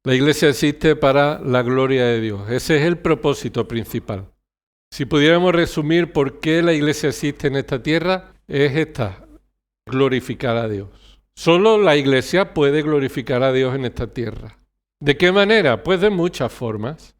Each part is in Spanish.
La iglesia existe para la gloria de Dios. Ese es el propósito principal. Si pudiéramos resumir por qué la iglesia existe en esta tierra, es esta: glorificar a Dios. Solo la iglesia puede glorificar a Dios en esta tierra. ¿De qué manera? Pues de muchas formas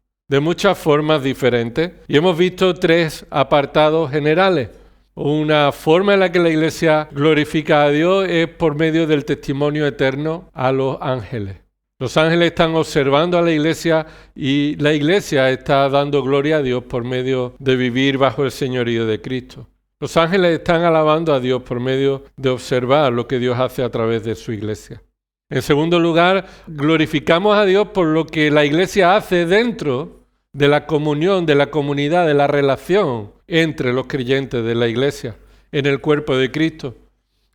diferentes. Y hemos visto 3 apartados generales. Una forma en la que la iglesia glorifica a Dios es por medio del testimonio eterno a los ángeles. Los ángeles están observando a la iglesia y la iglesia está dando gloria a Dios por medio de vivir bajo el señorío de Cristo. Los ángeles están alabando a Dios por medio de observar lo que Dios hace a través de su iglesia. En segundo lugar, glorificamos a Dios por lo que la iglesia hace dentro de la comunión, de la comunidad, de la relación entre los creyentes de la iglesia, en el cuerpo de Cristo,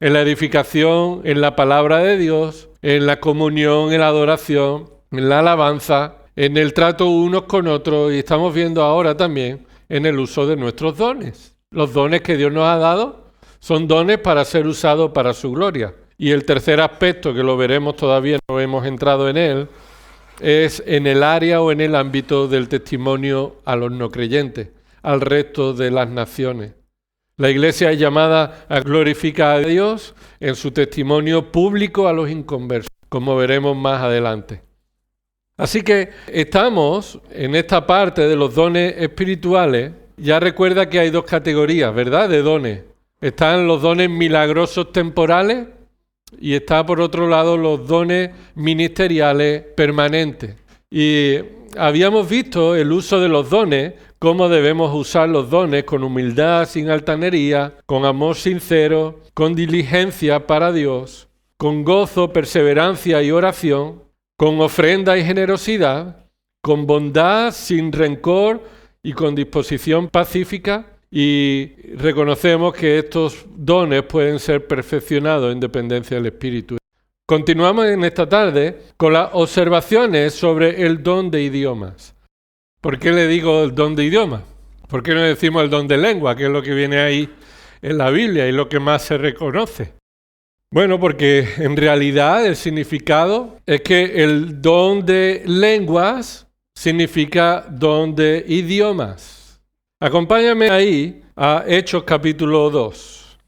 en la edificación, en la palabra de Dios, en la comunión, en la adoración, en la alabanza, en el trato unos con otros, y estamos viendo ahora también en el uso de nuestros dones. Los dones que Dios nos ha dado son dones para ser usados para su gloria. Y el tercer aspecto, que lo veremos todavía, no hemos entrado en él, es en el área o en el ámbito del testimonio a los no creyentes, al resto de las naciones. La iglesia es llamada a glorificar a Dios en su testimonio público a los inconversos, como veremos más adelante. Así que estamos en esta parte de los dones espirituales. Ya recuerda que hay 2 categorías, ¿verdad?, de dones. Están los dones milagrosos temporales y está por otro lado los dones ministeriales permanentes. Y habíamos visto el uso de los dones, cómo debemos usar los dones con humildad, sin altanería, con amor sincero, con diligencia para Dios, con gozo, perseverancia y oración, con ofrenda y generosidad, con bondad, sin rencor y con disposición pacífica, y reconocemos que estos dones pueden ser perfeccionados en dependencia del Espíritu. Continuamos en esta tarde con las observaciones sobre el don de idiomas. ¿Por qué le digo el don de idiomas? ¿Por qué no decimos el don de lengua, que es lo que viene ahí en la Biblia y lo que más se reconoce? Bueno, porque en realidad el significado es que el don de lenguas significa don de idiomas. Acompáñame ahí a Hechos capítulo 2.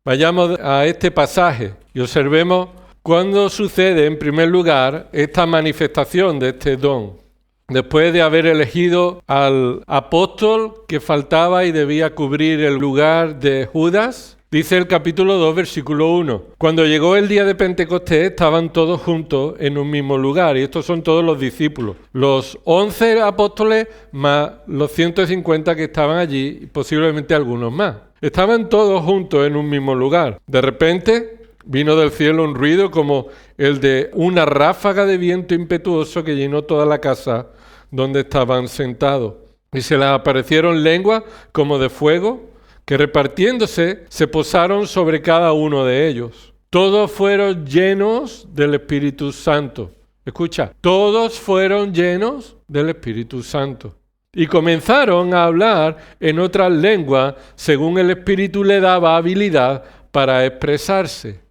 Vayamos a este pasaje y observemos cuándo sucede en primer lugar esta manifestación de este don. Después de haber elegido al apóstol que faltaba y debía cubrir el lugar de Judas, dice el capítulo 2, versículo 1. Cuando llegó el día de Pentecostés, estaban todos juntos en un mismo lugar. Y estos son todos los discípulos. Los 11 apóstoles más los 150 que estaban allí, y posiblemente algunos más. Estaban todos juntos en un mismo lugar. De repente vino del cielo un ruido como el de una ráfaga de viento impetuoso que llenó toda la casa donde estaban sentados. Y se les aparecieron lenguas como de fuego, que repartiéndose se posaron sobre cada uno de ellos. Todos fueron llenos del Espíritu Santo. Escucha, todos fueron llenos del Espíritu Santo. Y comenzaron a hablar en otras lenguas según el Espíritu le daba habilidad para expresarse.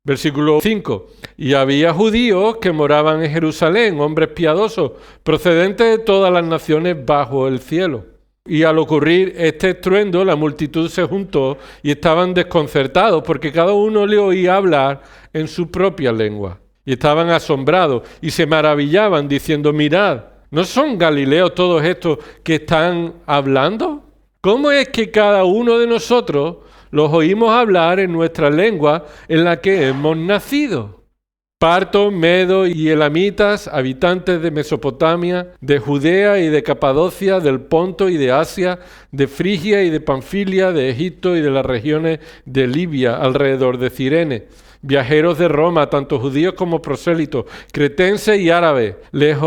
Versículo 5. Y había judíos que moraban en Jerusalén, hombres piadosos, procedentes de todas las naciones bajo el cielo. Y al ocurrir este estruendo, la multitud se juntó y estaban desconcertados porque cada uno le oía hablar en su propia lengua. Y estaban asombrados y se maravillaban diciendo, mirad, ¿no son galileos todos estos que están hablando? ¿Cómo es que cada uno de nosotros los oímos hablar en nuestra lengua en la que hemos nacido? Partos, medos y elamitas, habitantes de Mesopotamia, de Judea y de Capadocia, del Ponto y de Asia, de Frigia y de Panfilia, de Egipto y de las regiones de Libia, alrededor de Cirene. Viajeros de Roma, tanto judíos como prosélitos, cretenses y árabes, les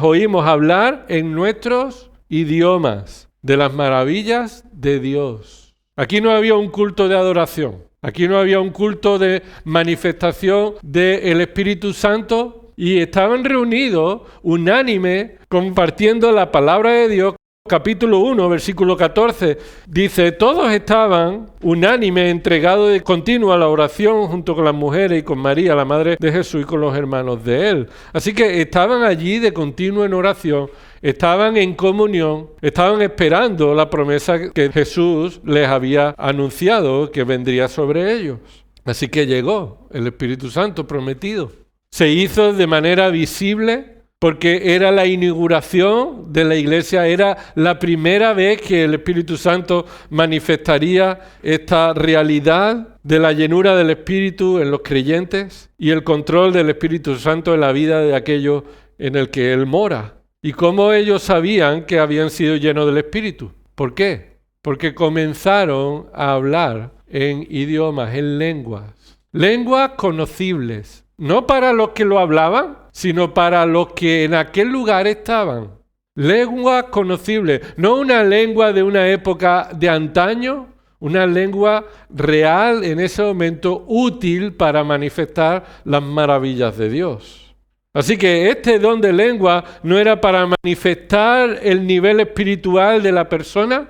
oímos hablar en nuestros idiomas de las maravillas de Dios. Aquí no había un culto de adoración. Aquí no había un culto de manifestación del Espíritu Santo y estaban reunidos unánime compartiendo la palabra de Dios, capítulo 1, versículo 14, dice: todos estaban unánimes, entregados de continuo a la oración junto con las mujeres y con María, la madre de Jesús, y con los hermanos de él. Así que estaban allí de continuo en oración, estaban en comunión, estaban esperando la promesa que Jesús les había anunciado que vendría sobre ellos. Así que llegó el Espíritu Santo prometido. Se hizo de manera visible, porque era la inauguración de la iglesia, era la primera vez que el Espíritu Santo manifestaría esta realidad de la llenura del Espíritu en los creyentes y el control del Espíritu Santo en la vida de aquellos en el que Él mora. ¿Y cómo ellos sabían que habían sido llenos del Espíritu? ¿Por qué? Porque comenzaron a hablar en idiomas, en lenguas conocibles. No para los que lo hablaban, sino para los que en aquel lugar estaban. Lenguas conocibles, no una lengua de una época de antaño, una lengua real en ese momento, útil para manifestar las maravillas de Dios. Así que este don de lengua no era para manifestar el nivel espiritual de la persona.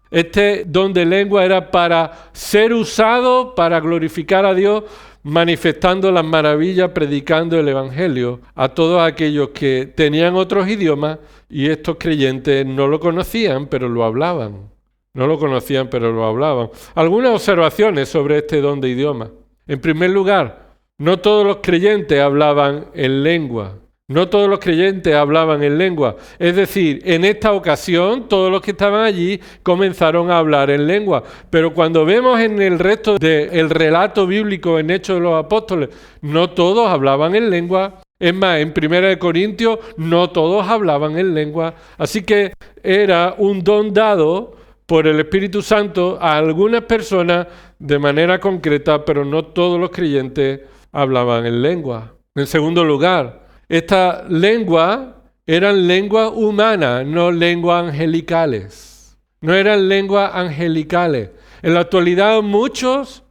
Este don de lengua era para ser usado para glorificar a Dios, manifestando las maravillas, predicando el Evangelio a todos aquellos que tenían otros idiomas y estos creyentes no lo conocían, pero lo hablaban. No lo conocían, pero lo hablaban. Algunas observaciones sobre este don de idioma. En primer lugar, no todos los creyentes hablaban en lengua. No todos los creyentes hablaban en lengua. Es decir, en esta ocasión, todos los que estaban allí comenzaron a hablar en lengua. Pero cuando vemos en el resto del relato bíblico en Hechos de los Apóstoles, no todos hablaban en lengua. Es más, en 1 Corintios no todos hablaban en lengua. Así que era un don dado por el Espíritu Santo a algunas personas de manera concreta, pero no todos los creyentes hablaban en lengua. En segundo lugar, estas lenguas eran lenguas humanas, no lenguas angelicales. No eran lenguas angelicales. En la actualidad muchos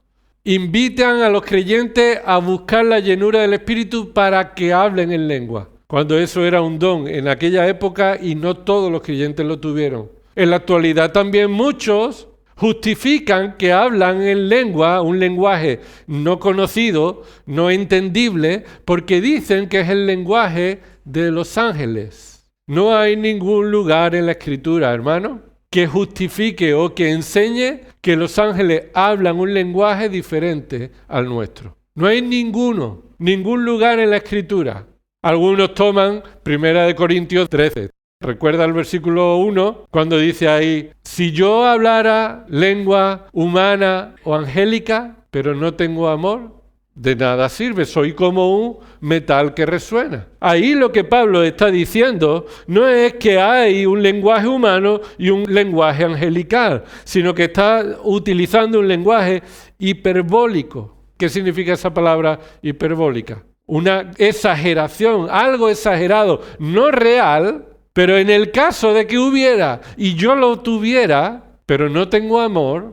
invitan a los creyentes a buscar la llenura del Espíritu para que hablen en lengua, cuando eso era un don en aquella época y no todos los creyentes lo tuvieron. En la actualidad también muchos justifican que hablan en lengua, un lenguaje no conocido, no entendible, porque dicen que es el lenguaje de los ángeles. No hay ningún lugar en la Escritura, hermano, que justifique o que enseñe que los ángeles hablan un lenguaje diferente al nuestro. No hay ningún lugar en la Escritura. Algunos toman 1 Corintios 13. Recuerda el versículo 1, cuando dice ahí: si yo hablara lengua humana o angélica, pero no tengo amor, de nada sirve, soy como un metal que resuena. Ahí lo que Pablo está diciendo no es que hay un lenguaje humano y un lenguaje angelical, sino que está utilizando un lenguaje hiperbólico. ¿Qué significa esa palabra hiperbólica? Una exageración, algo exagerado, no real. Pero en el caso de que hubiera y yo lo tuviera, pero no tengo amor,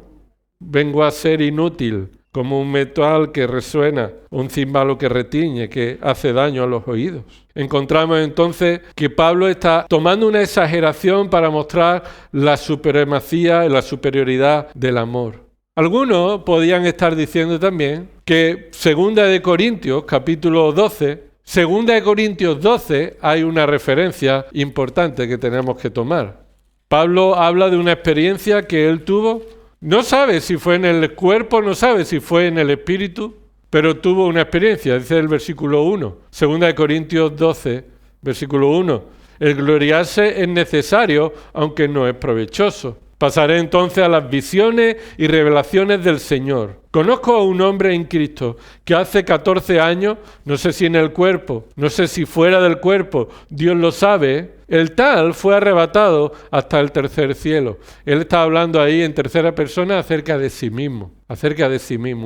vengo a ser inútil, como un metal que resuena, un címbalo que retiñe, que hace daño a los oídos. Encontramos entonces que Pablo está tomando una exageración para mostrar la supremacía y la superioridad del amor. Algunos podían estar diciendo también que 2 Corintios, capítulo 12, 2 Corintios 12 hay una referencia importante que tenemos que tomar. Pablo habla de una experiencia que él tuvo. No sabe si fue en el cuerpo, no sabe si fue en el espíritu, pero tuvo una experiencia. Dice el versículo 1, 2 Corintios 12, versículo 1. El gloriarse es necesario, aunque no es provechoso. Pasaré entonces a las visiones y revelaciones del Señor. Conozco a un hombre en Cristo que hace 14 años, no sé si en el cuerpo, no sé si fuera del cuerpo, Dios lo sabe, el tal fue arrebatado hasta el tercer cielo. Él está hablando ahí en tercera persona acerca de sí mismo,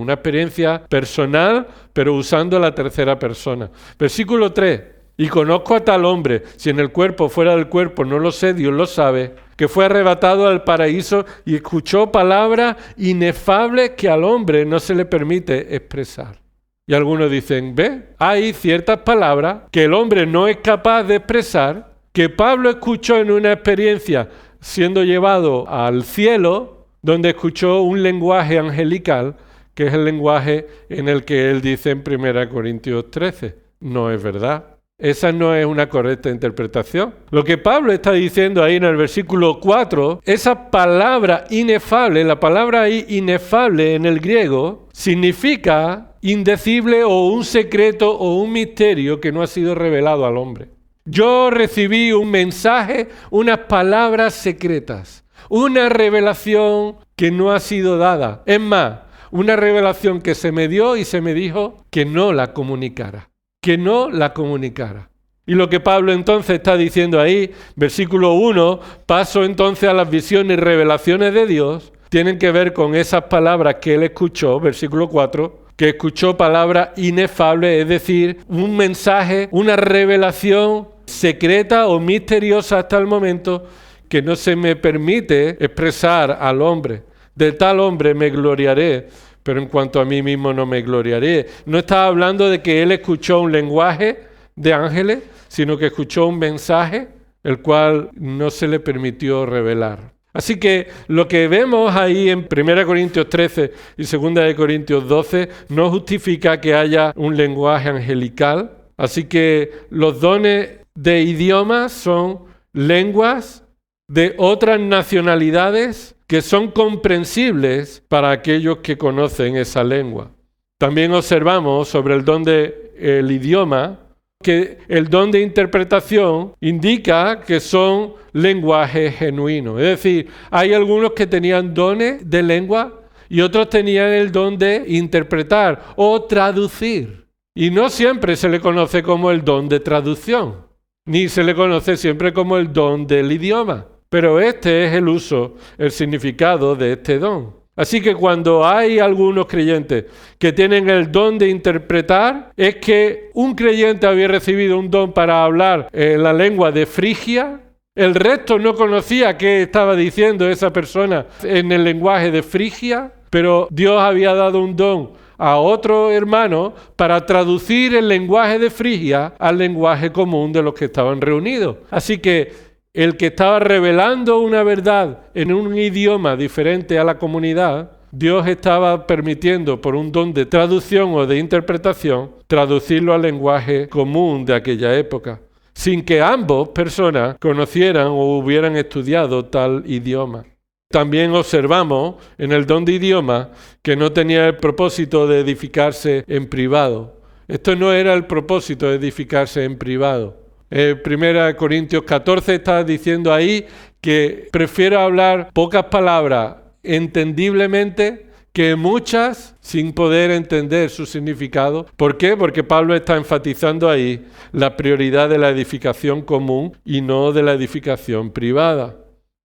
una experiencia personal, pero usando la tercera persona. Versículo 3. Y conozco a tal hombre, si en el cuerpo o fuera del cuerpo, no lo sé, Dios lo sabe, que fue arrebatado al paraíso y escuchó palabras inefables que al hombre no se le permite expresar. Y algunos dicen, ve, hay ciertas palabras que el hombre no es capaz de expresar, que Pablo escuchó en una experiencia siendo llevado al cielo, donde escuchó un lenguaje angelical, que es el lenguaje en el que él dice en 1 Corintios 13. No es verdad. Esa no es una correcta interpretación. Lo que Pablo está diciendo ahí en el versículo 4, esa palabra inefable, la palabra ahí inefable en el griego, significa indecible o un secreto o un misterio que no ha sido revelado al hombre. Yo recibí un mensaje, unas palabras secretas, una revelación que no ha sido dada. Es más, una revelación que se me dio y se me dijo que no la comunicara. Que no la comunicara. Y lo que Pablo entonces está diciendo ahí, versículo 1, paso entonces a las visiones y revelaciones de Dios, tienen que ver con esas palabras que él escuchó, versículo 4, que escuchó palabras inefables, es decir, un mensaje, una revelación secreta o misteriosa hasta el momento que no se me permite expresar al hombre. De tal hombre me gloriaré, pero en cuanto a mí mismo no me gloriaré. No estaba hablando de que él escuchó un lenguaje de ángeles, sino que escuchó un mensaje, el cual no se le permitió revelar. Así que lo que vemos ahí en 1 Corintios 13 y 2 Corintios 12 no justifica que haya un lenguaje angelical. Así que los dones de idiomas son lenguas de otras nacionalidades que son comprensibles para aquellos que conocen esa lengua. También observamos sobre el don del idioma que el don de interpretación indica que son lenguajes genuinos. Es decir, hay algunos que tenían dones de lengua y otros tenían el don de interpretar o traducir. Y no siempre se le conoce como el don de traducción, ni se le conoce siempre como el don del idioma. Pero este es el uso, el significado de este don. Así que cuando hay algunos creyentes que tienen el don de interpretar, es que un creyente había recibido un don para hablar en la lengua de Frigia, el resto no conocía qué estaba diciendo esa persona en el lenguaje de Frigia, pero Dios había dado un don a otro hermano para traducir el lenguaje de Frigia al lenguaje común de los que estaban reunidos. Así que el que estaba revelando una verdad en un idioma diferente a la comunidad, Dios estaba permitiendo por un don de traducción o de interpretación, traducirlo al lenguaje común de aquella época, sin que ambas personas conocieran o hubieran estudiado tal idioma. También observamos en el don de idioma que no tenía el propósito de edificarse en privado. Esto no era el propósito de edificarse en privado. 1 Corintios 14 está diciendo ahí que prefiero hablar pocas palabras entendiblemente que muchas sin poder entender su significado. ¿Por qué? Porque Pablo está enfatizando ahí la prioridad de la edificación común y no de la edificación privada.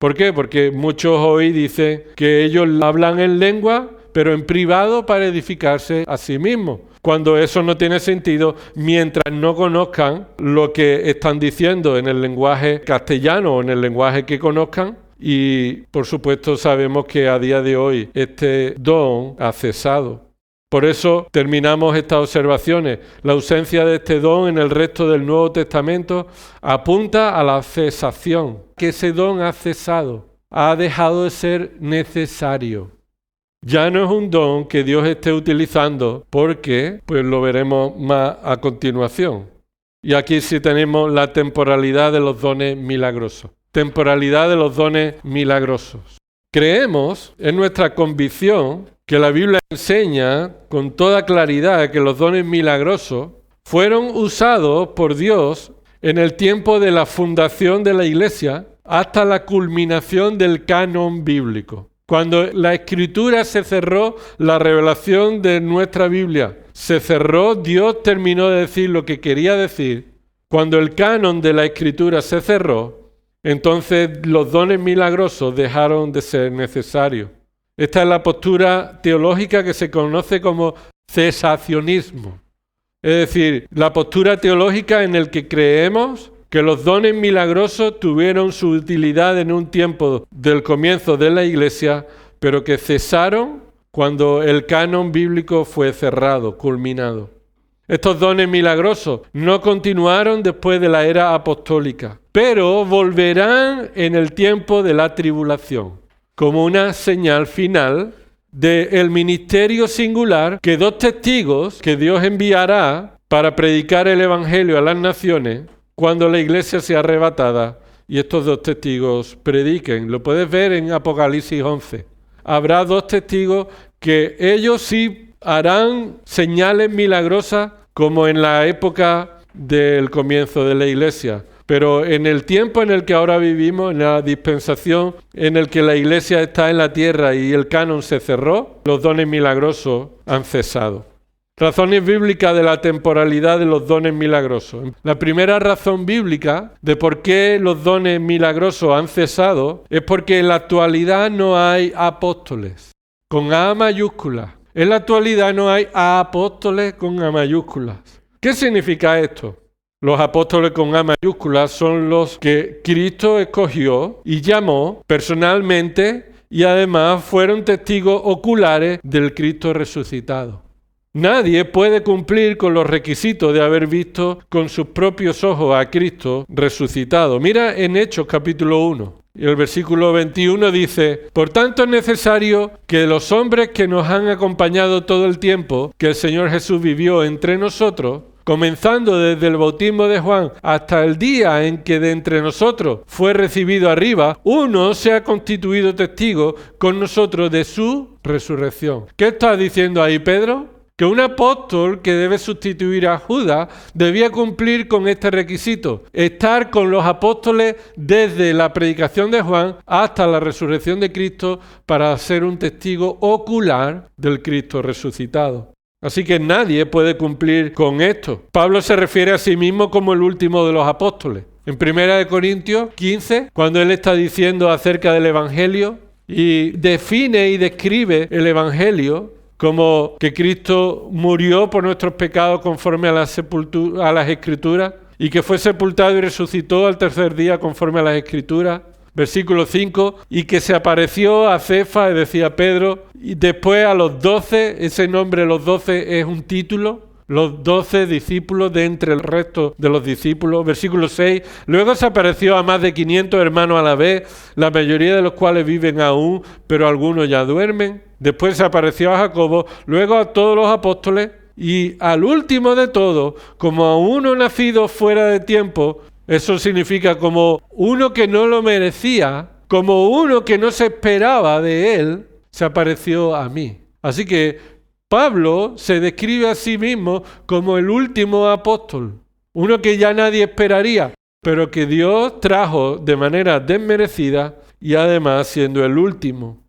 ¿Por qué? Porque muchos hoy dicen que ellos hablan en lengua, pero en privado para edificarse a sí mismos. Cuando eso no tiene sentido mientras no conozcan lo que están diciendo en el lenguaje castellano o en el lenguaje que conozcan. Y por supuesto sabemos que a día de hoy este don ha cesado. Por eso terminamos estas observaciones. La ausencia de este don en el resto del Nuevo Testamento apunta a la cesación, que ese don ha cesado, ha dejado de ser necesario. Ya no es un don que Dios esté utilizando porque, pues lo veremos más a continuación. Y aquí sí tenemos la temporalidad de los dones milagrosos. Temporalidad de los dones milagrosos. Creemos, en nuestra convicción, que la Biblia enseña con toda claridad que los dones milagrosos fueron usados por Dios en el tiempo de la fundación de la Iglesia hasta la culminación del canon bíblico. Cuando la Escritura se cerró, la revelación de nuestra Biblia se cerró, Dios terminó de decir lo que quería decir. Cuando el canon de la Escritura se cerró, entonces los dones milagrosos dejaron de ser necesarios. Esta es la postura teológica que se conoce como cesacionismo. Es decir, la postura teológica en la que creemos que los dones milagrosos tuvieron su utilidad en un tiempo del comienzo de la Iglesia, pero que cesaron cuando el canon bíblico fue cerrado, culminado. Estos dones milagrosos no continuaron después de la era apostólica, pero volverán en el tiempo de la tribulación, como una señal final del ministerio singular que 2 testigos que Dios enviará para predicar el evangelio a las naciones cuando la iglesia sea arrebatada y estos 2 testigos prediquen. Lo puedes ver en Apocalipsis 11. Habrá 2 testigos que ellos sí harán señales milagrosas como en la época del comienzo de la iglesia. Pero en el tiempo en el que ahora vivimos, en la dispensación en el que la iglesia está en la tierra y el canon se cerró, los dones milagrosos han cesado. Razones bíblicas de la temporalidad de los dones milagrosos. La primera razón bíblica de por qué los dones milagrosos han cesado es porque en la actualidad no hay apóstoles, con A mayúscula. En la actualidad no hay apóstoles con A mayúsculas. ¿Qué significa esto? Los apóstoles con A mayúsculas son los que Cristo escogió y llamó personalmente y además fueron testigos oculares del Cristo resucitado. Nadie puede cumplir con los requisitos de haber visto con sus propios ojos a Cristo resucitado. Mira en Hechos capítulo 1. Y el versículo 21 dice: por tanto es necesario que los hombres que nos han acompañado todo el tiempo que el Señor Jesús vivió entre nosotros, comenzando desde el bautismo de Juan hasta el día en que de entre nosotros fue recibido arriba, uno se ha constituido testigo con nosotros de su resurrección. ¿Qué está diciendo ahí Pedro? Que un apóstol que debe sustituir a Judas debía cumplir con este requisito: estar con los apóstoles desde la predicación de Juan hasta la resurrección de Cristo para ser un testigo ocular del Cristo resucitado. Así que nadie puede cumplir con esto. Pablo se refiere a sí mismo como el último de los apóstoles. En 1 Corintios 15, cuando él está diciendo acerca del Evangelio y define y describe el Evangelio como que Cristo murió por nuestros pecados conforme a las Escrituras y que fue sepultado y resucitó al tercer día conforme a las Escrituras. Versículo 5, y que se apareció a Cefas, es decir, a Pedro, y después a los 12, ese nombre los 12 es un título, los 12 discípulos de entre el resto de los discípulos. Versículo 6, luego se apareció a más de 500 hermanos a la vez, la mayoría de los cuales viven aún, pero algunos ya duermen. Después se apareció a Jacobo, luego a todos los apóstoles, y al último de todos, como a uno nacido fuera de tiempo. Eso significa como uno que no lo merecía, como uno que no se esperaba de él, se apareció a mí. Así que Pablo se describe a sí mismo como el último apóstol, uno que ya nadie esperaría, pero que Dios trajo de manera desmerecida y además siendo el último.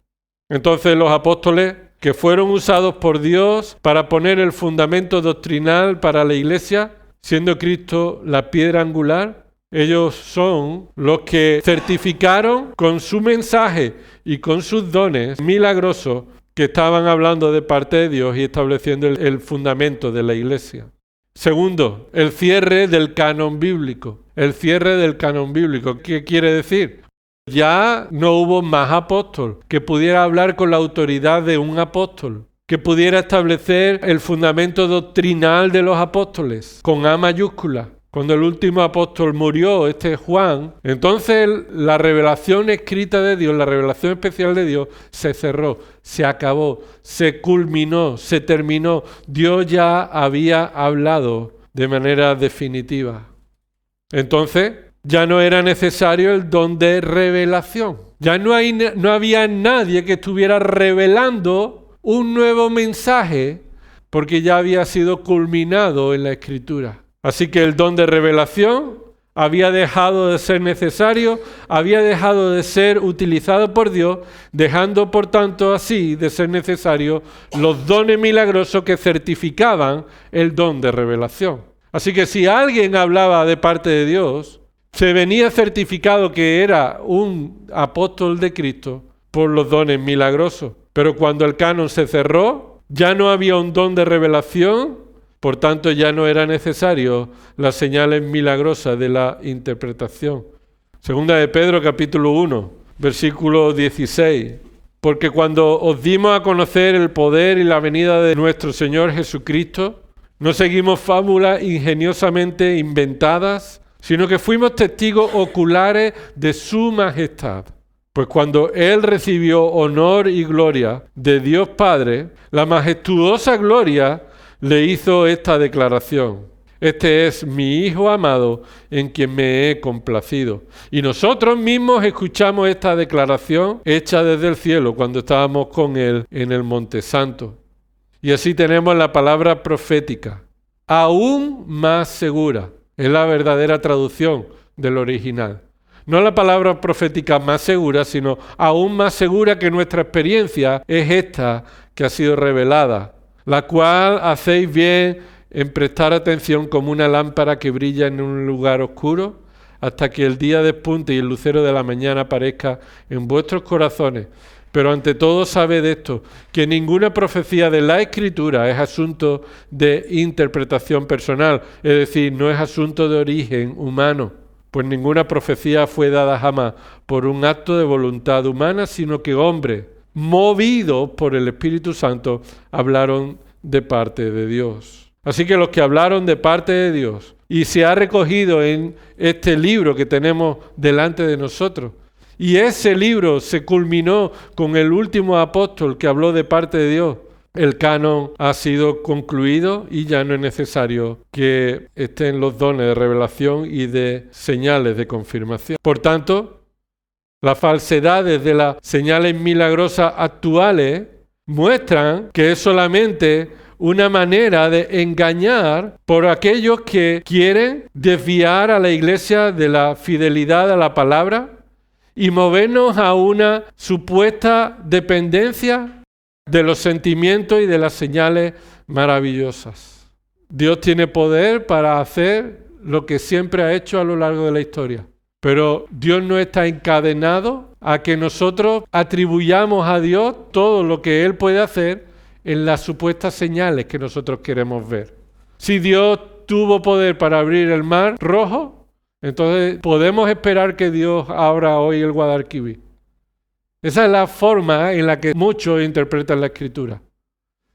Entonces los apóstoles que fueron usados por Dios para poner el fundamento doctrinal para la iglesia, siendo Cristo la piedra angular, ellos son los que certificaron con su mensaje y con sus dones milagrosos que estaban hablando de parte de Dios y estableciendo el fundamento de la iglesia. Segundo, el cierre del canon bíblico. El cierre del canon bíblico. ¿Qué quiere decir? Ya no hubo más apóstol que pudiera hablar con la autoridad de un apóstol, que pudiera establecer el fundamento doctrinal de los apóstoles, con A mayúscula. Cuando el último apóstol murió, Juan, entonces la revelación escrita de Dios, la revelación especial de Dios, se cerró, se acabó, se culminó, se terminó. Dios ya había hablado de manera definitiva. Entonces, ya no era necesario el don de revelación. Ya no había nadie que estuviera revelando un nuevo mensaje, porque ya había sido culminado en la Escritura. Así que el don de revelación había dejado de ser necesario, había dejado de ser utilizado por Dios, dejando por tanto así de ser necesario los dones milagrosos que certificaban el don de revelación. Así que si alguien hablaba de parte de Dios, se venía certificado que era un apóstol de Cristo por los dones milagrosos. Pero cuando el canon se cerró, ya no había un don de revelación. Por tanto, ya no era necesario las señales milagrosas de la interpretación. Segunda de Pedro, capítulo 1, versículo 16. Porque cuando os dimos a conocer el poder y la venida de nuestro Señor Jesucristo, No seguimos fábulas ingeniosamente inventadas, sino que fuimos testigos oculares de su majestad. Pues cuando Él recibió honor y gloria de Dios Padre, la majestuosa gloria le hizo esta declaración: este es mi Hijo amado en quien me he complacido. Y nosotros mismos escuchamos esta declaración hecha desde el cielo cuando estábamos con Él en el Monte Santo. Y así tenemos la palabra profética, aún más segura. Es la verdadera traducción del original. No la palabra profética más segura, sino aún más segura que nuestra experiencia es esta que ha sido revelada, la cual hacéis bien en prestar atención como una lámpara que brilla en un lugar oscuro, hasta que el día despunte y el lucero de la mañana aparezca en vuestros corazones. Pero ante todo sabed esto, que ninguna profecía de la Escritura es asunto de interpretación personal, es decir, no es asunto de origen humano, pues ninguna profecía fue dada jamás por un acto de voluntad humana, sino que hombres, movidos por el Espíritu Santo, hablaron de parte de Dios. Así que los que hablaron de parte de Dios, y se ha recogido en este libro que tenemos delante de nosotros, y ese libro se culminó con el último apóstol que habló de parte de Dios. El canon ha sido concluido y ya no es necesario que estén los dones de revelación y de señales de confirmación. Por tanto, las falsedades de las señales milagrosas actuales muestran que es solamente una manera de engañar por aquellos que quieren desviar a la iglesia de la fidelidad a la palabra y movernos a una supuesta dependencia de los sentimientos y de las señales maravillosas. Dios tiene poder para hacer lo que siempre ha hecho a lo largo de la historia, pero Dios no está encadenado a que nosotros atribuyamos a Dios todo lo que Él puede hacer en las supuestas señales que nosotros queremos ver. Si Dios tuvo poder para abrir el mar Rojo, entonces podemos esperar que Dios abra hoy el Guadalquivir. Esa es la forma en la que muchos interpretan la Escritura.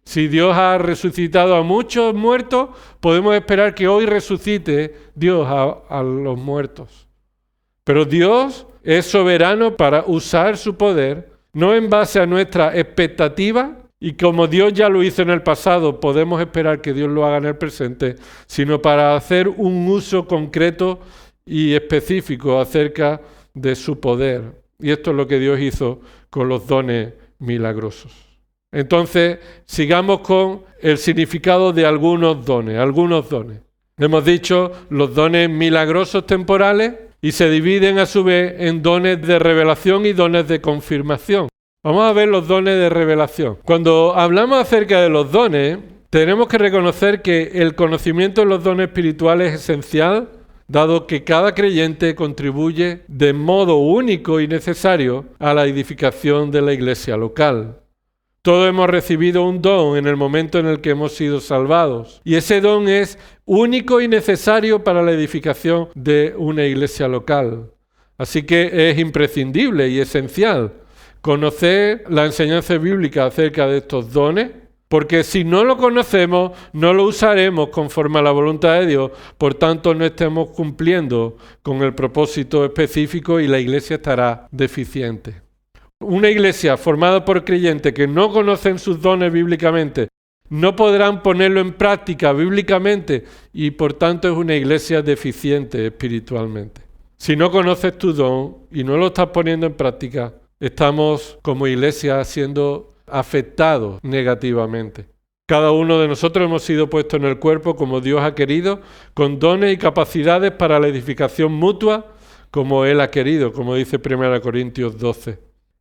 Si Dios ha resucitado a muchos muertos, podemos esperar que hoy resucite Dios a los muertos. Pero Dios es soberano para usar su poder, no en base a nuestra expectativa, y como Dios ya lo hizo en el pasado, podemos esperar que Dios lo haga en el presente, sino para hacer un uso concreto y específico acerca de su poder. Y esto es lo que Dios hizo con los dones milagrosos. Entonces, sigamos con el significado de algunos dones. Hemos dicho los dones milagrosos temporales y se dividen a su vez en dones de revelación y dones de confirmación. Vamos a ver los dones de revelación. Cuando hablamos acerca de los dones, tenemos que reconocer que el conocimiento de los dones espirituales es esencial, dado que cada creyente contribuye de modo único y necesario a la edificación de la iglesia local. Todos hemos recibido un don en el momento en el que hemos sido salvados, y ese don es único y necesario para la edificación de una iglesia local. Así que es imprescindible y esencial conocer la enseñanza bíblica acerca de estos dones, porque si no lo conocemos, no lo usaremos conforme a la voluntad de Dios, por tanto no estemos cumpliendo con el propósito específico y la iglesia estará deficiente. Una iglesia formada por creyentes que no conocen sus dones bíblicamente, no podrán ponerlo en práctica bíblicamente y por tanto es una iglesia deficiente espiritualmente. Si no conoces tu don y no lo estás poniendo en práctica, estamos como iglesia siendo afectados negativamente. Cada uno de nosotros hemos sido puestos en el cuerpo como Dios ha querido, con dones y capacidades para la edificación mutua, como Él ha querido, como dice 1 Corintios 12.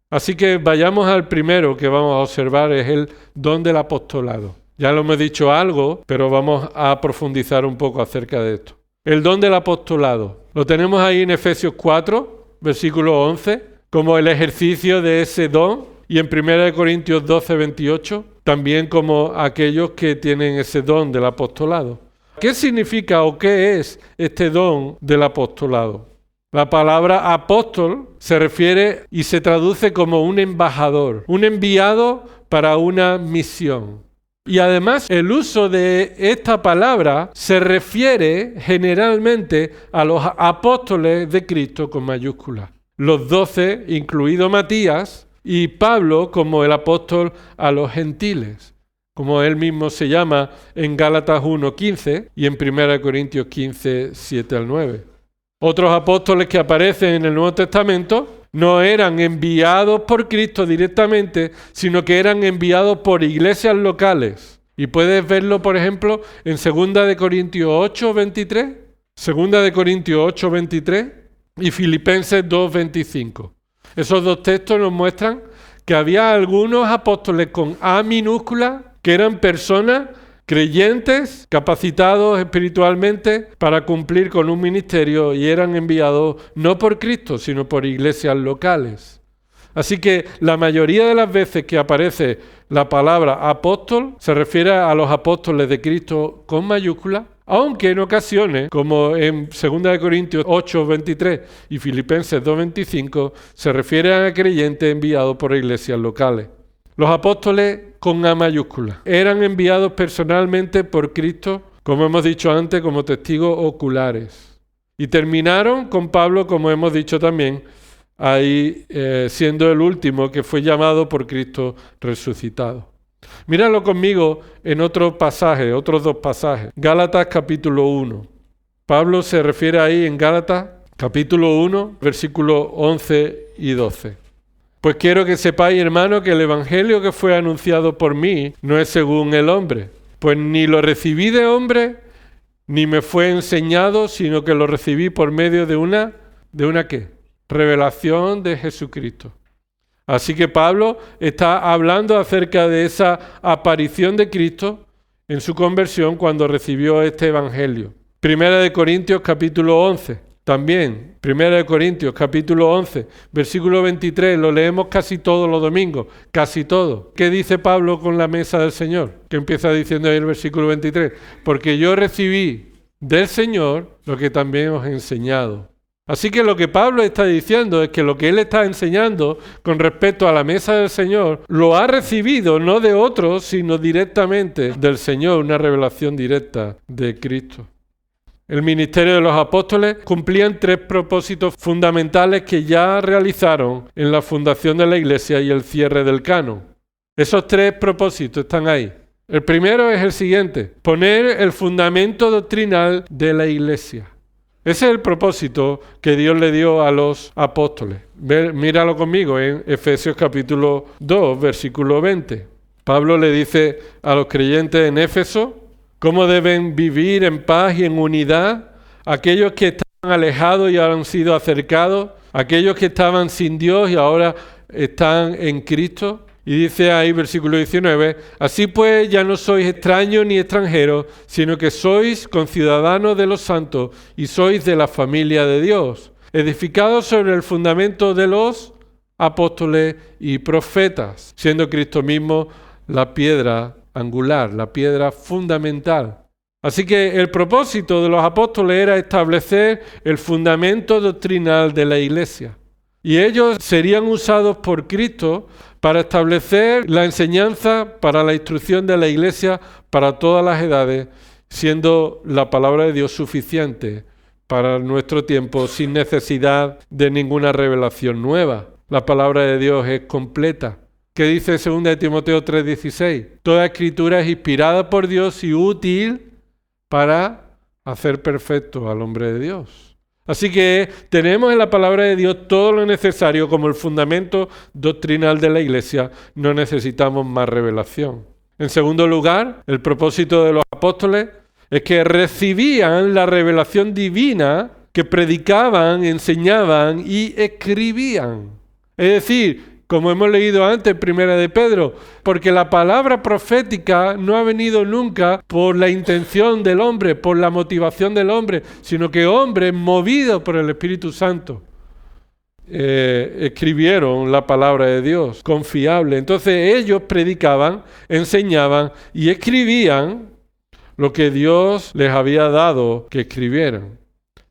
Así que vayamos al primero que vamos a observar, es el don del apostolado. Ya lo hemos dicho algo, pero vamos a profundizar un poco acerca de esto. El don del apostolado. Lo tenemos ahí en Efesios 4, versículo 11, como el ejercicio de ese don. Y en 1 Corintios 12, 28, también como aquellos que tienen ese don del apostolado. ¿Qué significa o qué es este don del apostolado? La palabra apóstol se refiere y se traduce como un embajador, un enviado para una misión. Y además el uso de esta palabra se refiere generalmente a los apóstoles de Cristo con mayúsculas. Los 12, incluido Matías, y Pablo como el apóstol a los gentiles, como él mismo se llama en Gálatas 1:15 y en 1 Corintios 15, 7 al 9. Otros apóstoles que aparecen en el Nuevo Testamento no eran enviados por Cristo directamente, sino que eran enviados por iglesias locales. Y puedes verlo, por ejemplo, en 2 Corintios 8:23, 2 Corintios 8:23 y Filipenses 2:25. Esos dos textos nos muestran que había algunos apóstoles con A minúscula que eran personas creyentes, capacitados espiritualmente para cumplir con un ministerio y eran enviados no por Cristo, sino por iglesias locales. Así que la mayoría de las veces que aparece la palabra apóstol se refiere a los apóstoles de Cristo con mayúsculas, aunque en ocasiones, como en 2 Corintios 8:23 y Filipenses 2:25, se refiere a creyentes enviados por iglesias locales. Los apóstoles con A mayúscula eran enviados personalmente por Cristo, como hemos dicho antes, como testigos oculares. Y terminaron con Pablo, como hemos dicho también, ahí siendo el último que fue llamado por Cristo resucitado. Míralo conmigo en otro pasaje, otros dos pasajes. Gálatas capítulo 1. Pablo se refiere ahí en Gálatas capítulo 1, versículos 11 y 12. Pues quiero que sepáis, hermano, que el evangelio que fue anunciado por mí no es según el hombre. Pues ni lo recibí de hombre, ni me fue enseñado, sino que lo recibí por medio de una ¿qué? Revelación de Jesucristo. Así que Pablo está hablando acerca de esa aparición de Cristo en su conversión cuando recibió este evangelio. 1 Corintios capítulo 11. También, 1 Corintios capítulo 11, versículo 23, lo leemos casi todos los domingos, casi todo. ¿Qué dice Pablo con la mesa del Señor? Que empieza diciendo ahí el versículo 23, porque yo recibí del Señor lo que también os he enseñado. Así que lo que Pablo está diciendo es que lo que él está enseñando con respecto a la mesa del Señor, lo ha recibido no de otros, sino directamente del Señor, una revelación directa de Cristo. El ministerio de los apóstoles cumplían 3 propósitos fundamentales que ya realizaron en la fundación de la iglesia y el cierre del canon. Esos 3 propósitos están ahí. El primero es el siguiente: poner el fundamento doctrinal de la iglesia. Ese es el propósito que Dios le dio a los apóstoles. Míralo conmigo en Efesios capítulo 2, versículo 20. Pablo le dice a los creyentes en Éfeso cómo deben vivir en paz y en unidad, aquellos que estaban alejados y ahora han sido acercados, aquellos que estaban sin Dios y ahora están en Cristo. Y dice ahí, versículo 19, así pues ya no sois extraños ni extranjeros, sino que sois conciudadanos de los santos y sois de la familia de Dios, edificados sobre el fundamento de los apóstoles y profetas, siendo Cristo mismo la piedra angular, la piedra fundamental. Así que el propósito de los apóstoles era establecer el fundamento doctrinal de la iglesia. Y ellos serían usados por Cristo para establecer la enseñanza para la instrucción de la iglesia para todas las edades, siendo la palabra de Dios suficiente para nuestro tiempo sin necesidad de ninguna revelación nueva. La palabra de Dios es completa. ¿Qué dice 2 Timoteo 3:16? Toda escritura es inspirada por Dios y útil para hacer perfecto al hombre de Dios. Así que tenemos en la palabra de Dios todo lo necesario como el fundamento doctrinal de la iglesia. No necesitamos más revelación. En segundo lugar, el propósito de los apóstoles es que recibían la revelación divina que predicaban, enseñaban y escribían. Es decir, como hemos leído antes en 1 de Pedro, porque la palabra profética no ha venido nunca por la intención del hombre, por la motivación del hombre, sino que hombres movidos por el Espíritu Santo escribieron la palabra de Dios, confiable. Entonces ellos predicaban, enseñaban y escribían lo que Dios les había dado que escribieran.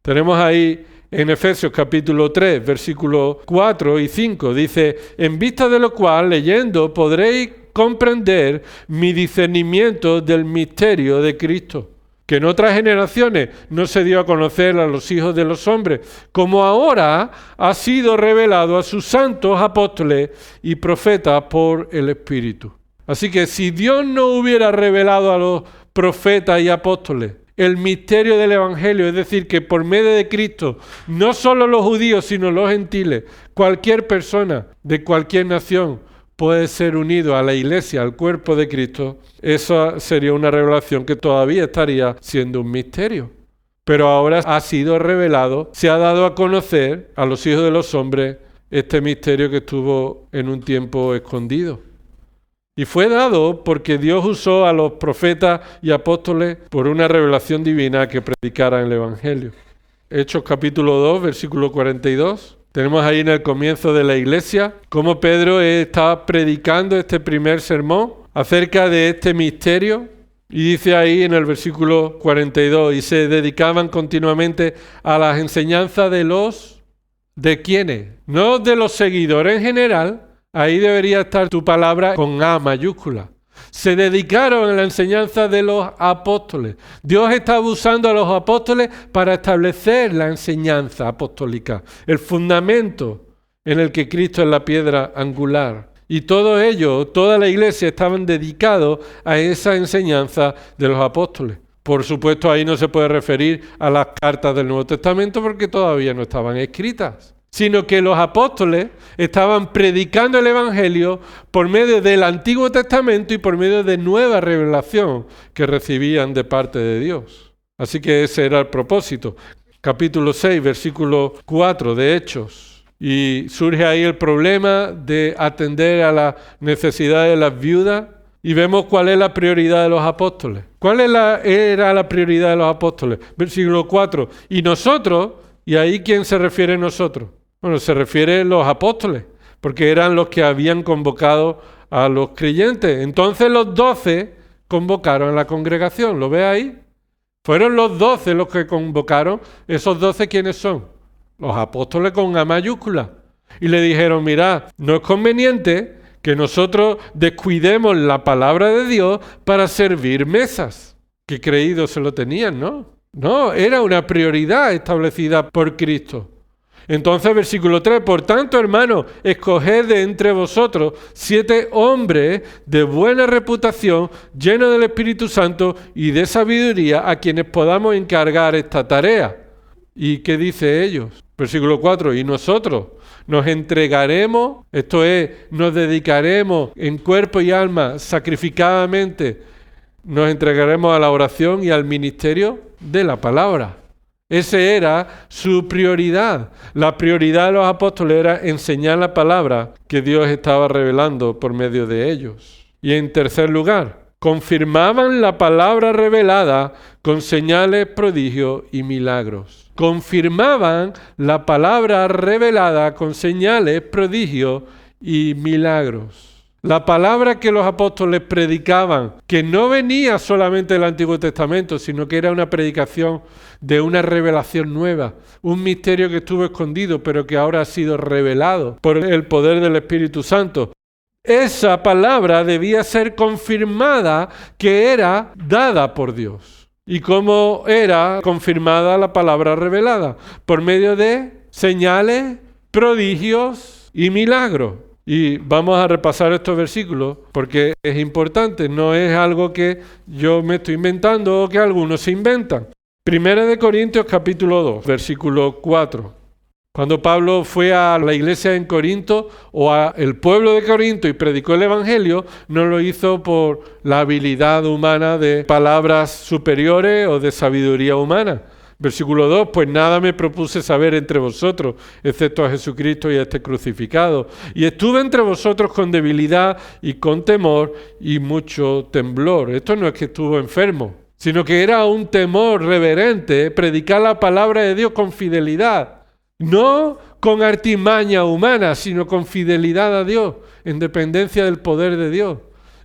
Tenemos ahí en Efesios capítulo 3, versículos 4 y 5, dice, en vista de lo cual, leyendo, podréis comprender mi discernimiento del misterio de Cristo, que en otras generaciones no se dio a conocer a los hijos de los hombres, como ahora ha sido revelado a sus santos apóstoles y profetas por el Espíritu. Así que si Dios no hubiera revelado a los profetas y apóstoles el misterio del Evangelio, es decir, que por medio de Cristo, no solo los judíos, sino los gentiles, cualquier persona de cualquier nación puede ser unido a la iglesia, al cuerpo de Cristo, eso sería una revelación que todavía estaría siendo un misterio. Pero ahora ha sido revelado, se ha dado a conocer a los hijos de los hombres este misterio que estuvo en un tiempo escondido. Y fue dado porque Dios usó a los profetas y apóstoles por una revelación divina que predicaran el Evangelio. Hechos capítulo 2, versículo 42. Tenemos ahí en el comienzo de la iglesia cómo Pedro está predicando este primer sermón acerca de este misterio. Y dice ahí en el versículo 42, y se dedicaban continuamente a las enseñanzas ¿de quiénes? No de los seguidores en general. Ahí debería estar tu palabra con A mayúscula. Se dedicaron a la enseñanza de los apóstoles. Dios estaba usando a los apóstoles para establecer la enseñanza apostólica, el fundamento en el que Cristo es la piedra angular. Y todos ellos, toda la iglesia, estaban dedicados a esa enseñanza de los apóstoles. Por supuesto, ahí no se puede referir a las cartas del Nuevo Testamento porque todavía no estaban escritas, sino que los apóstoles estaban predicando el Evangelio por medio del Antiguo Testamento y por medio de nueva revelación que recibían de parte de Dios. Así que ese era el propósito. Capítulo 6, versículo 4 de Hechos. Y surge ahí el problema de atender a las necesidades de las viudas y vemos cuál es la prioridad de los apóstoles. ¿Cuál era la prioridad de los apóstoles? Versículo 4. Y nosotros, y ahí ¿quién se refiere a nosotros? Bueno, se refiere a los apóstoles, porque eran los que habían convocado a los creyentes. Entonces los 12 convocaron a la congregación, ¿lo ve ahí? Fueron los 12 los que convocaron. ¿Esos 12 quiénes son? Los apóstoles con A mayúscula. Y le dijeron, mirad, no es conveniente que nosotros descuidemos la palabra de Dios para servir mesas. Qué creídos se lo tenían, ¿no? No, era una prioridad establecida por Cristo. Entonces, versículo 3, por tanto, hermanos, escoged de entre vosotros 7 hombres de buena reputación, llenos del Espíritu Santo y de sabiduría, a quienes podamos encargar esta tarea. ¿Y qué dice ellos? Versículo 4, y nosotros nos entregaremos, esto es, nos dedicaremos en cuerpo y alma, sacrificadamente, nos entregaremos a la oración y al ministerio de la palabra. Esa era su prioridad. La prioridad de los apóstoles era enseñar la palabra que Dios estaba revelando por medio de ellos. Y en tercer lugar, confirmaban la palabra revelada con señales, prodigios y milagros. Confirmaban la palabra revelada con señales, prodigios y milagros. La palabra que los apóstoles predicaban, que no venía solamente del Antiguo Testamento, sino que era una predicación de una revelación nueva, un misterio que estuvo escondido, pero que ahora ha sido revelado por el poder del Espíritu Santo. Esa palabra debía ser confirmada que era dada por Dios. ¿Y cómo era confirmada la palabra revelada? Por medio de señales, prodigios y milagros. Y vamos a repasar estos versículos porque es importante, no es algo que yo me estoy inventando o que algunos se inventan. Primera de Corintios capítulo 2, versículo 4. Cuando Pablo fue a la iglesia en Corinto o al pueblo de Corinto y predicó el Evangelio, no lo hizo por la habilidad humana de palabras superiores o de sabiduría humana. Versículo 2, pues nada me propuse saber entre vosotros, excepto a Jesucristo y a este crucificado. Y estuve entre vosotros con debilidad y con temor y mucho temblor. Esto no es que estuvo enfermo, sino que era un temor reverente, predicar la palabra de Dios con fidelidad. No con artimaña humana, sino con fidelidad a Dios, en dependencia del poder de Dios.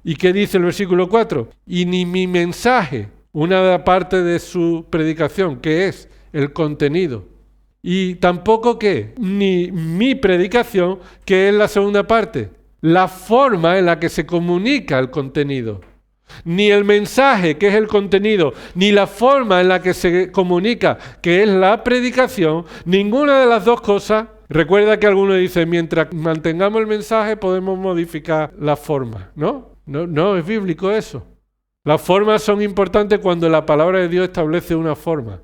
¿Y qué dice el versículo 4? Y ni mi mensaje, una parte de su predicación, que es el contenido. Y tampoco ¿qué? Ni mi predicación, que es la segunda parte, la forma en la que se comunica el contenido. Ni el mensaje, que es el contenido, ni la forma en la que se comunica, que es la predicación, ninguna de las dos cosas. Recuerda que algunos dicen, mientras mantengamos el mensaje podemos modificar la forma. No es bíblico eso. Las formas son importantes cuando la palabra de Dios establece una forma.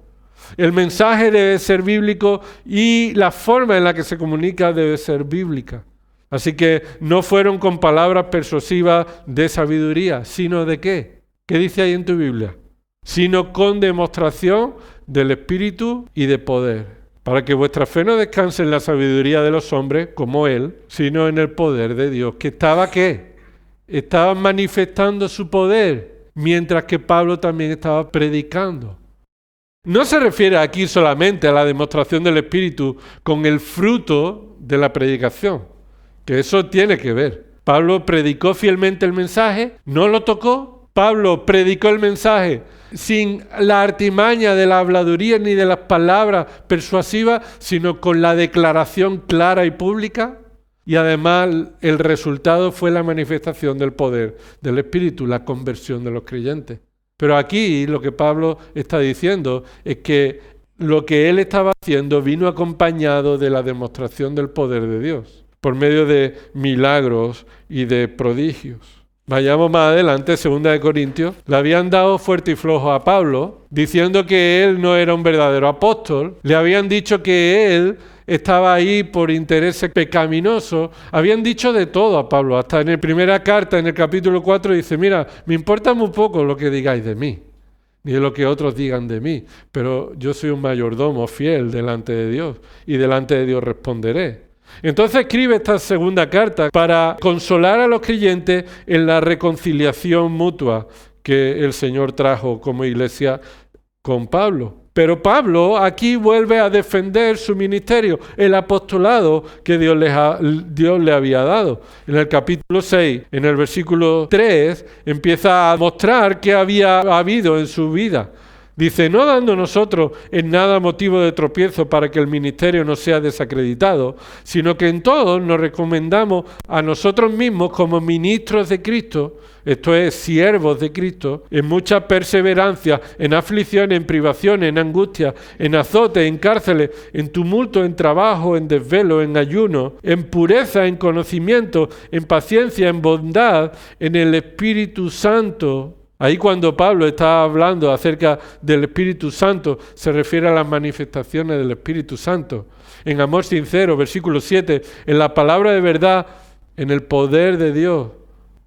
El mensaje debe ser bíblico y la forma en la que se comunica debe ser bíblica. Así que no fueron con palabras persuasivas de sabiduría, sino ¿de qué? ¿Qué dice ahí en tu Biblia? Sino con demostración del Espíritu y de poder, para que vuestra fe no descanse en la sabiduría de los hombres, como Él, sino en el poder de Dios. ¿Que estaba qué? Estaba manifestando su poder, mientras que Pablo también estaba predicando. No se refiere aquí solamente a la demostración del Espíritu con el fruto de la predicación, que eso tiene que ver. Pablo predicó fielmente el mensaje, no lo tocó. Pablo predicó el mensaje sin la artimaña de la habladuría ni de las palabras persuasivas, sino con la declaración clara y pública. Y además el resultado fue la manifestación del poder del Espíritu, la conversión de los creyentes. Pero aquí lo que Pablo está diciendo es que lo que él estaba haciendo vino acompañado de la demostración del poder de Dios, por medio de milagros y de prodigios. Vayamos más adelante, 2 de Corintios. Le habían dado fuerte y flojo a Pablo, diciendo que él no era un verdadero apóstol. Le habían dicho que él estaba ahí por intereses pecaminosos. Habían dicho de todo a Pablo. Hasta en la primera carta, en el capítulo 4, dice, mira, me importa muy poco lo que digáis de mí, ni de lo que otros digan de mí, pero yo soy un mayordomo fiel delante de Dios, y delante de Dios responderé. Entonces escribe esta segunda carta para consolar a los creyentes en la reconciliación mutua que el Señor trajo como iglesia con Pablo. Pero Pablo aquí vuelve a defender su ministerio, el apostolado que Dios le había dado. En el capítulo 6, en el versículo 3, empieza a mostrar qué había habido en su vida. Dice, no dando nosotros en nada motivo de tropiezo para que el ministerio no sea desacreditado, sino que en todos nos recomendamos a nosotros mismos como ministros de Cristo, esto es, siervos de Cristo, en mucha perseverancia, en aflicciones, en privaciones, en angustia, en azotes, en cárceles, en tumulto, en trabajo, en desvelo, en ayuno, en pureza, en conocimiento, en paciencia, en bondad, en el Espíritu Santo. Ahí cuando Pablo está hablando acerca del Espíritu Santo, se refiere a las manifestaciones del Espíritu Santo. En amor sincero, versículo 7, en la palabra de verdad, en el poder de Dios.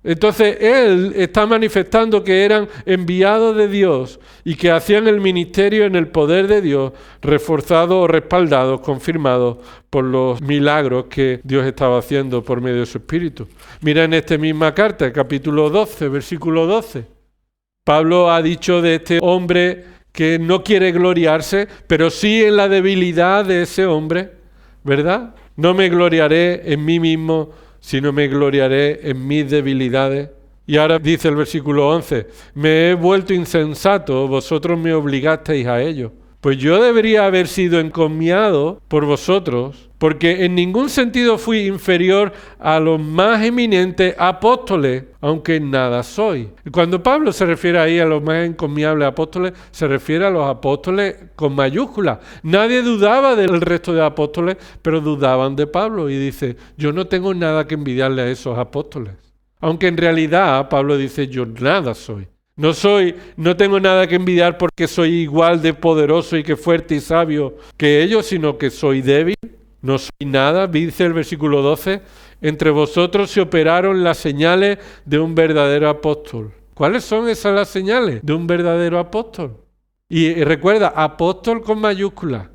Entonces él está manifestando que eran enviados de Dios y que hacían el ministerio en el poder de Dios, reforzados o respaldados, confirmados por los milagros que Dios estaba haciendo por medio de su Espíritu. Mira en esta misma carta, capítulo 12, versículo 12. Pablo ha dicho de este hombre que no quiere gloriarse, pero sí en la debilidad de ese hombre, ¿verdad? No me gloriaré en mí mismo, sino me gloriaré en mis debilidades. Y ahora dice el versículo 11, me he vuelto insensato, vosotros me obligasteis a ello. Pues yo debería haber sido encomiado por vosotros, porque en ningún sentido fui inferior a los más eminentes apóstoles, aunque en nada soy. Cuando Pablo se refiere ahí a los más encomiables apóstoles, se refiere a los apóstoles con mayúsculas. Nadie dudaba del resto de apóstoles, pero dudaban de Pablo. Y dice, yo no tengo nada que envidiarle a esos apóstoles. Aunque en realidad Pablo dice, yo nada soy. No tengo nada que envidiar porque soy igual de poderoso y que fuerte y sabio que ellos, sino que soy débil. No soy nada, dice el versículo 12, entre vosotros se operaron las señales de un verdadero apóstol. ¿Cuáles son esas las señales de un verdadero apóstol? Y recuerda, apóstol con mayúscula.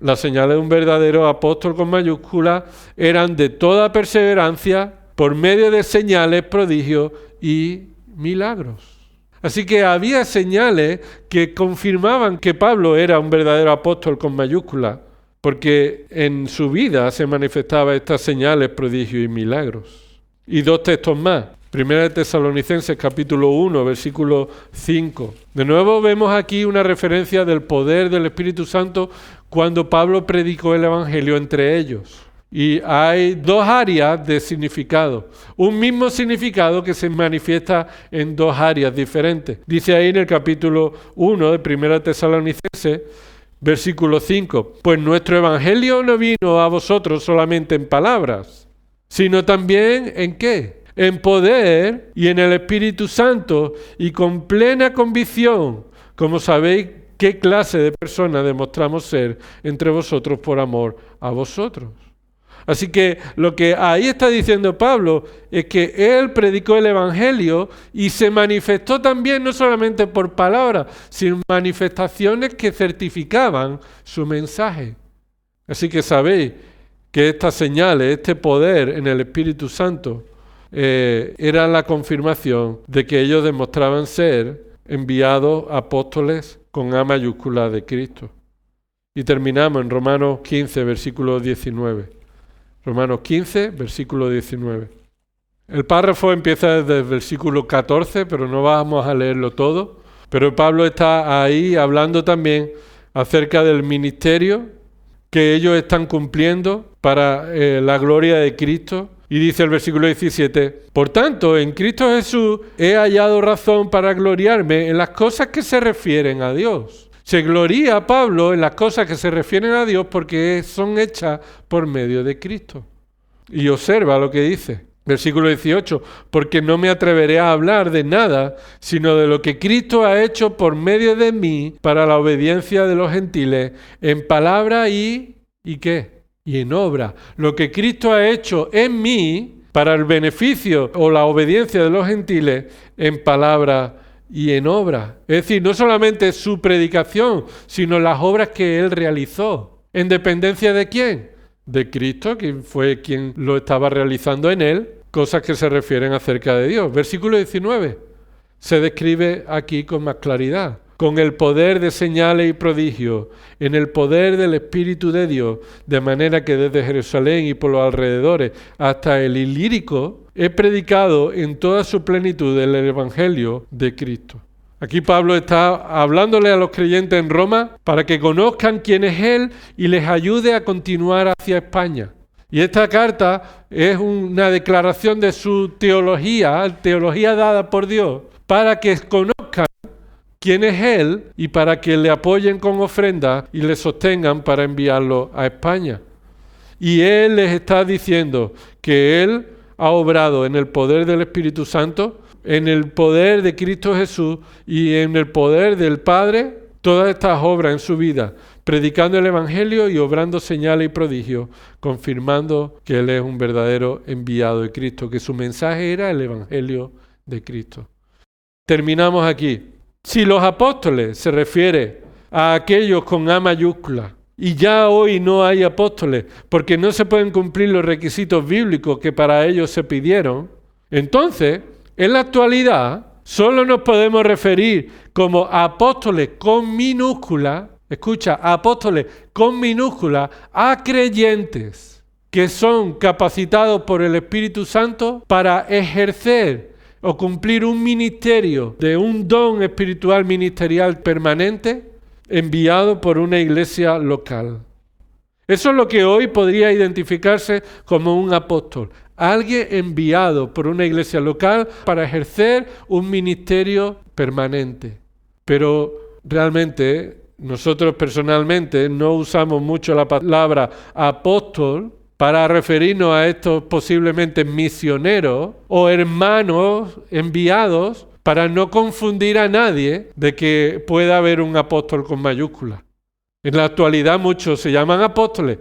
Las señales de un verdadero apóstol con mayúscula eran de toda perseverancia por medio de señales, prodigios y milagros. Así que había señales que confirmaban que Pablo era un verdadero apóstol con mayúscula, porque en su vida se manifestaban estas señales, prodigios y milagros. Y dos textos más. Primera de Tesalonicenses, capítulo 1, versículo 5. De nuevo vemos aquí una referencia del poder del Espíritu Santo cuando Pablo predicó el Evangelio entre ellos. Y hay dos áreas de significado. Un mismo significado que se manifiesta en dos áreas diferentes. Dice ahí en el capítulo 1 de 1 Tesalonicenses, versículo 5, pues nuestro evangelio no vino a vosotros solamente en palabras, sino también ¿en qué? En poder y en el Espíritu Santo y con plena convicción, como sabéis qué clase de personas demostramos ser entre vosotros por amor a vosotros. Así que lo que ahí está diciendo Pablo es que él predicó el Evangelio y se manifestó también no solamente por palabras, sino manifestaciones que certificaban su mensaje. Así que sabéis que estas señales, este poder en el Espíritu Santo, era la confirmación de que ellos demostraban ser enviados apóstoles con A mayúscula de Cristo. Y terminamos en Romanos 15, versículo 19. Romanos 15, versículo 19. El párrafo empieza desde el versículo 14, pero no vamos a leerlo todo. Pero Pablo está ahí hablando también acerca del ministerio que ellos están cumpliendo para la gloria de Cristo. Y dice el versículo 17, por tanto, en Cristo Jesús he hallado razón para gloriarme en las cosas que se refieren a Dios. Se gloría Pablo en las cosas que se refieren a Dios porque son hechas por medio de Cristo. Y observa lo que dice, versículo 18, porque no me atreveré a hablar de nada, sino de lo que Cristo ha hecho por medio de mí para la obediencia de los gentiles, en palabra ¿y qué? Y en obra. Lo que Cristo ha hecho en mí para el beneficio o la obediencia de los gentiles, en palabra y en obra. Es decir, no solamente su predicación, sino las obras que él realizó. ¿En dependencia de quién? De Cristo, que fue quien lo estaba realizando en él, cosas que se refieren acerca de Dios. Versículo 19 se describe aquí con más claridad. Con el poder de señales y prodigios, en el poder del Espíritu de Dios, de manera que desde Jerusalén y por los alrededores hasta el Ilírico, he predicado en toda su plenitud el Evangelio de Cristo. Aquí Pablo está hablándole a los creyentes en Roma para que conozcan quién es Él y les ayude a continuar hacia España. Y esta carta es una declaración de su teología dada por Dios, para que conozcan quién es Él y para que le apoyen con ofrendas y le sostengan para enviarlo a España. Y Él les está diciendo que Él ha obrado en el poder del Espíritu Santo, en el poder de Cristo Jesús y en el poder del Padre, todas estas obras en su vida, predicando el Evangelio y obrando señales y prodigios, confirmando que Él es un verdadero enviado de Cristo, que su mensaje era el Evangelio de Cristo. Terminamos aquí. Si los apóstoles se refiere a aquellos con A mayúscula, y ya hoy no hay apóstoles, porque no se pueden cumplir los requisitos bíblicos que para ellos se pidieron, entonces, en la actualidad, solo nos podemos referir como apóstoles con minúscula, escucha, apóstoles con minúscula, a creyentes que son capacitados por el Espíritu Santo para ejercer o cumplir un ministerio de un don espiritual ministerial permanente enviado por una iglesia local. Eso es lo que hoy podría identificarse como un apóstol. Alguien enviado por una iglesia local para ejercer un ministerio permanente. Pero realmente nosotros personalmente no usamos mucho la palabra apóstol para referirnos a estos posiblemente misioneros o hermanos enviados, para no confundir a nadie de que pueda haber un apóstol con mayúsculas. En la actualidad muchos se llaman apóstoles,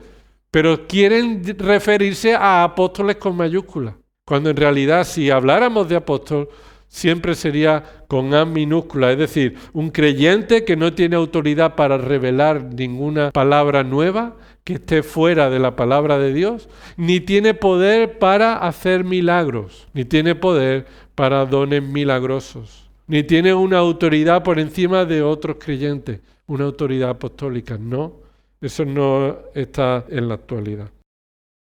pero quieren referirse a apóstoles con mayúsculas, cuando en realidad si habláramos de apóstol siempre sería con A minúscula, es decir, un creyente que no tiene autoridad para revelar ninguna palabra nueva que esté fuera de la palabra de Dios, ni tiene poder para hacer milagros, ni tiene poder para dones milagrosos, ni tiene una autoridad por encima de otros creyentes, una autoridad apostólica. No, eso no está en la actualidad.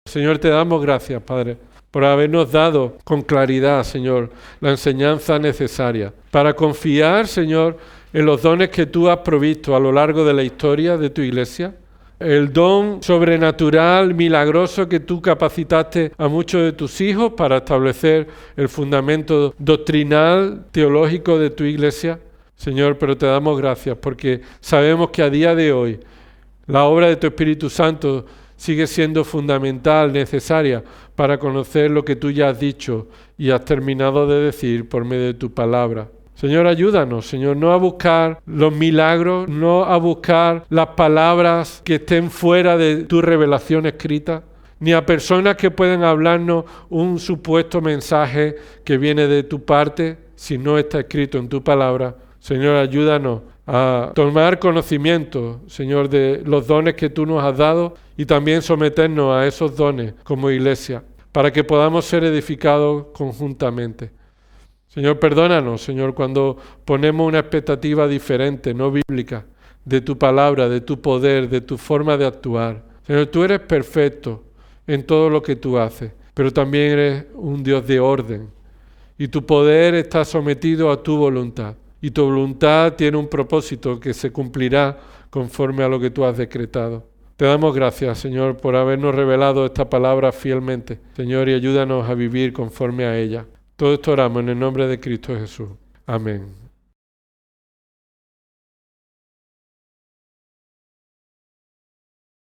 Señor, te damos gracias, Padre, por habernos dado con claridad, Señor, la enseñanza necesaria para confiar, Señor, en los dones que tú has provisto a lo largo de la historia de tu iglesia, el don sobrenatural, milagroso que tú capacitaste a muchos de tus hijos para establecer el fundamento doctrinal, teológico de tu iglesia. Señor, pero te damos gracias porque sabemos que a día de hoy la obra de tu Espíritu Santo sigue siendo fundamental, necesaria para conocer lo que tú ya has dicho y has terminado de decir por medio de tu palabra. Señor, ayúdanos, Señor, no a buscar los milagros, no a buscar las palabras que estén fuera de tu revelación escrita, ni a personas que pueden hablarnos un supuesto mensaje que viene de tu parte, si no está escrito en tu palabra. Señor, ayúdanos a tomar conocimiento, Señor, de los dones que tú nos has dado y también someternos a esos dones como iglesia, para que podamos ser edificados conjuntamente. Señor, perdónanos, Señor, cuando ponemos una expectativa diferente, no bíblica, de tu palabra, de tu poder, de tu forma de actuar. Señor, tú eres perfecto en todo lo que tú haces, pero también eres un Dios de orden. Y tu poder está sometido a tu voluntad. Y tu voluntad tiene un propósito que se cumplirá conforme a lo que tú has decretado. Te damos gracias, Señor, por habernos revelado esta palabra fielmente. Señor, y ayúdanos a vivir conforme a ella. Todo esto oramos en el nombre de Cristo Jesús. Amén.